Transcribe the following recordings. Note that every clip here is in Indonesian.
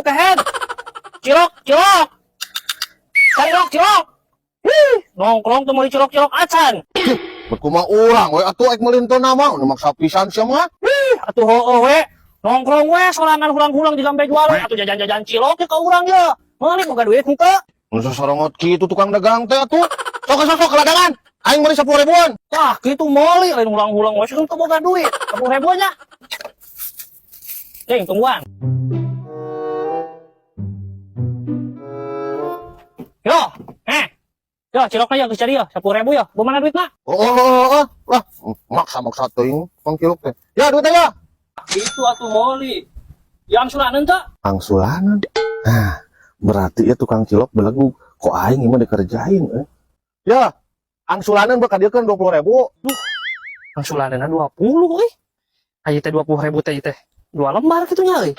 atuh kehen. Cilok. Cilok. Nongkrong tuh mau cilok acan. Berkumah urang we atuh ek melinto nama nu maksa pisan sia mah. Atuh heueuh we. Nongkrong we sorangan hulang-hulang di lambe jual we. Atuh jajan-jajan cilok ke urang ye. Meuli boga duit henteu. Nu sasarongot kitu tukang dagang teh atuh. Sok ladangan. Aing meuli 10 ribuan. Tah kitu meuli lain hulang-hulang we teu boga duit. 10 ribu nya. Cing tungguan. Yo, ciloknya geus cari ya, 10 ribu ya. Bagaimana duitna? Oh. Lah, maksa teuing tukang cilok teh. Ya duit teh ya. Itu atuh meuli. Yang sulaneun teh? Angsulanan. Nah, berarti ya tukang cilok belagu kok aing mah dikerjain Ya, angsulanan bakal diekeun 20 ribu. Yang sulaneunna 20 euy. Aya teh 20 ribu teh 2 lembar kitu nya euy.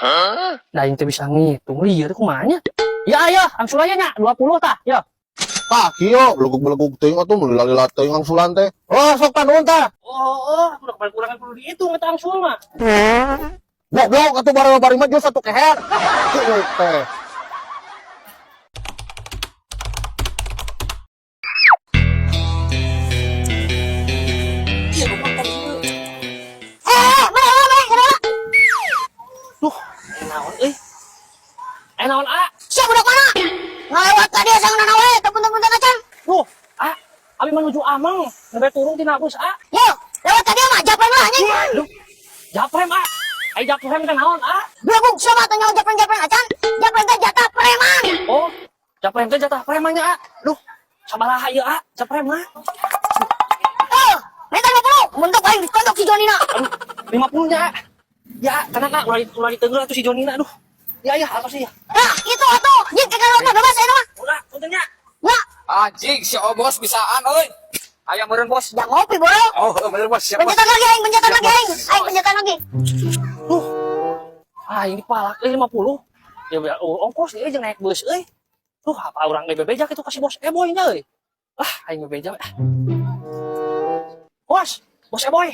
Da aing teh bisa ngitung lieur kumaha nya. Ya, angsulannya nya 20 tah, ya. Tah kieu belegug teuing atuh meuli lalila teuing angsulan teh. Oh, sok tanuhun tah. Udah kurangan kudu dihitung eta angsul mah. Goblok atuh bari mah jeung satu keher. Kieu teh. Naon euy? Naon Siap budak mana? Ngalewat tadi sang nanawe, tepunten acan. Abi menuju Amang, nembe turun tina bus Yo, lewat tadi mah japrem lah anjing. Japrem ai japrem teh naon Belum sama tanya japrem acan. Japrem teh jatah preman. Oh, japrem teh jatah preman nya sabaraha ieu japrem mah. Oh, minta 50. Muntuk aing dikontok si Jonina. 50 nya. Ya, karena ulah diteungeur atuh si Jonina Ya, atos ya. Nah, itu atuh. Jeung kekalotna bebas aya mah. Ulah, puntennya. Ya, Anjing si Obos bisaan euy. Aya meureun bos. udah ngopi, Bro. Oh, bener bos. Siap bos. Pencetan lagi aing. Aing pencetan lagi. Ini palak 50. Ya ongkos dia jeung naik bus euy. Apa urang bebejak itu kasih bos Eboy nya euy. Aing bebejak. Bos Eboy.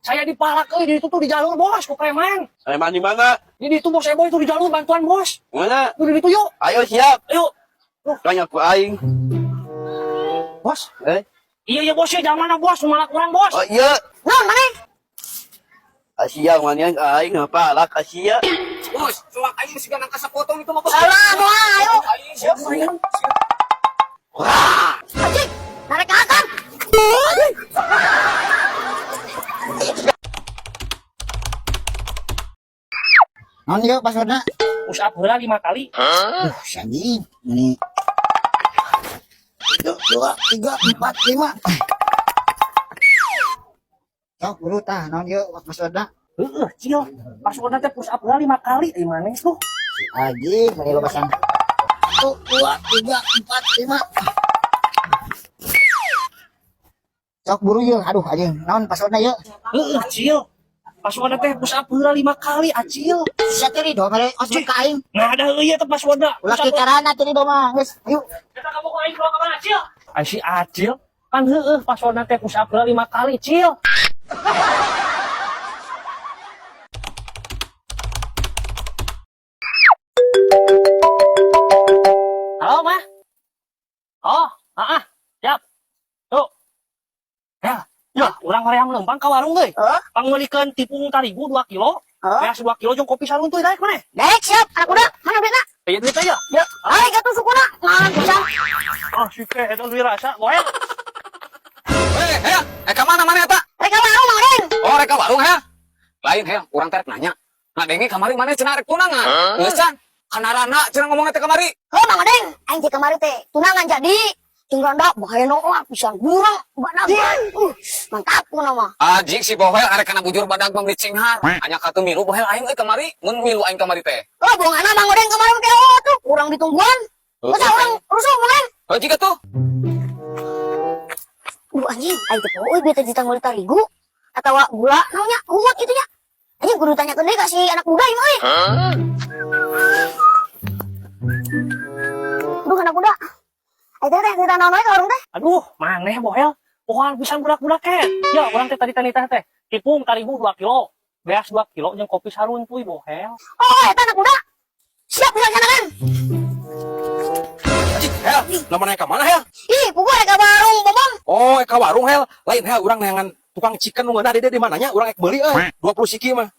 Saya dipalak di itu tuh di jalur bos, ku preman. Preman di mana? Di itu bos Eboy tuh di jalur bantuan bos. Mana? Tuh di itu yuk. Ayo siap. Ayo. Tanya ku aing. Bos. Iya bos ya, jangan mana bos, malak kurang bos. Oh iya. Naon maneh? Asia mana aing apa lah Asia. Bos, soal aing mesti ganang ka potong itu mah bos. Salah, moal ayo. Aing siap aing. Wah, anjing. Narik ke akan. Naon ieu passwordna? Push up heula 5 kali. Anjing. Ini 1, 2, 3, 4, 5. Sok buru tah naon ieu passwordna? Cil. Passwordna teh push up heula 5 kali. Mana tuh? Anjing, mari lobasan. 1, 2, 3, 4, 5. Sok buru ieu. Aduh anjing, naon passwordna ieu? Cil. Passwordna teh push up heula 5 kali, Acil. Sia teh do mare password ka aing. Nah, ada ieu teh passwordna. Ulah ki carana teh do mah. Geus, ayo. Kita kamu ku aing bawa ka mana, Cil? Ai si Acil. Kan heueuh passwordna teh push up heula 5 kali, Cil. Halo, Mah. Oh, siap. Tuh. Ya, urang hoream lempang ka warung deui. Pangeulikeun tipung tarigu 2 kilo. Beas 2 kilo jeung kopi sarung teh daek maneh. Daek siap, anak budak. Mana duitna? Aya duit aya. Ya, aing atuh sukuna. Nah, bisa. Si Ke eta duit rasa, goel. Ka mana eta? Reka warung Mang Den. Oh, reka warung he. Lain he, urang teh nanya. Ngadengi kamari mana cenah rek tunangan? Geus can. Kanarana cenah ngomong teh kamari. Heuh Mang Den, aing teh kemari teh tunangan jadi. Jeung ronda bahayana pisan burung badag. Mantap kuna mah. Anjing si Bohel arek kana bujur badag membeli cinghar. Hanya katu milu Bohel aing kamari, mun milu aing kamari teh. Oh, bongana Mang Den kemari teh tuh urang ditungguan. Masa urang rusuh Mang Den. Oh, jika tuh. Anjing, aing teh euy beta ditanggung tarigu atawa gula naonnya umat kitu nya. Anjing kudu tanyakeun deui ka si anak muda ieu euy. Duh anak muda. Ayo teh kita naon wae ka urang teh. Aduh, maneh Bohel. Pohon pisan budak-budak Ya, urang teh tadi-tadi teh tipung tarigu 2 kilo. Beas 2 kilo jeung kopi sarung puy Bohel. Oh, eta anak muda. Siap dilaksanakan. Hel, lama naik ke mana Hel? Ih, pukul ada warung, Bobong. Oh, ke warung Hel. Lain Hel, urang neangan tukang chicken nu ngeunah di mananya, urang ek beli 20 siki mah.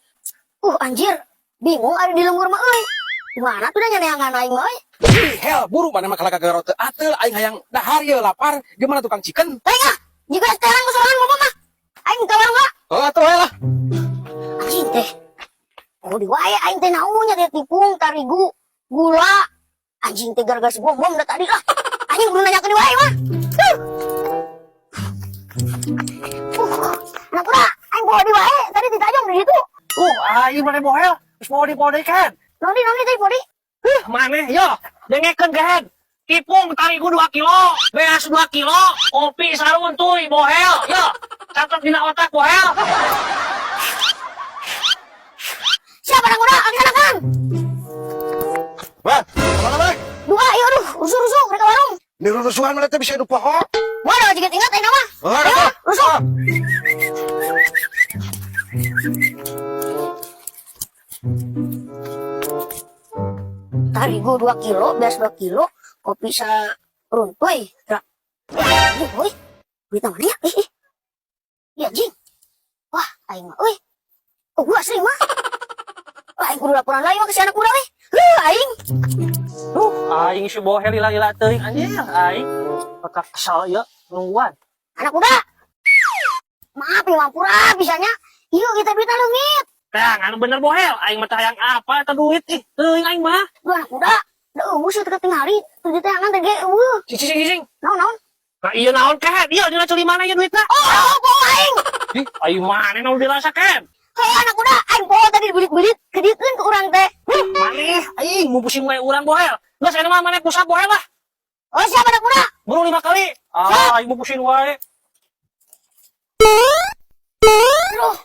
Anjir. Bingung ada di lembur mah euy. Mana tuh dah nyaneangan aing mah euy. Ih, Hel, buru mana mah kagak garot teu atel aing hayang dahar ye lapar. Gimana tukang chicken? Teuing ah. Jika setelan kesorangan Bobong mah. Aing ka warung lah. Oh, atuh Hel lah. Anjing teh. Oh di wae aing teh naunya teh tepung, tarigu, gula. Anjing teh gara-gara si Bom dah tadi lah. Anjing kudu nanya ke di wae mah. Nah pura, aing bawa di wae tadi ditajong di situ. Aing mana bohel, geus mau dipodekan. Noni teh body. Maneh yo, dengekeun gahen. Tipung tarigu 2 kilo, beas 2 kilo, kopi sarun tuy bohel. Yo, catat dina otak bohel. Siapa anak muda? Laksanakan. Wah, mana baik? Dua, ayo aduh, rusuh mereka warung. Di rusuhan mana teh bisa hidup pohon? Waduh, jika ingat aing nama. Ayo, Ada. rusuh. Tarigu 2 kilo, beas 2 kilo, kopi sarun tuy. Woi, duit mana ya? Iya, jing. Wah, aing mah, gua asli mah. Aing kudu laporan lagi mah ke si anak muda weh. Aing. Aing si bohel lila-lila teuing anjir aing. Otak kesal ya nungguan. Anak muda. Maaf ya Mampura, bisanya. Yuk kita duit leungit. Tang, anu bener bohel, aing mah hayang apa eta duit teuing aing mah. Duh anak muda. Da eueuh teu tingali. Teu diteangan teh ge eueuh. Cicing. Naon? Nah iya naon kahet, iya dina celi mana ya duitna? Oh, poho aing. Ih, aing mana naon dirasakeun? Hei anak muda, aing poho tadi belit-belit kedikeun ke urang teh. Maneh, aing mau pusing wae urang bohel. Geus aya mah maneh pusat bohel lah. Oh, siapa anak muda? Buru 5 kali. Aing mau pusing wae. Aduh.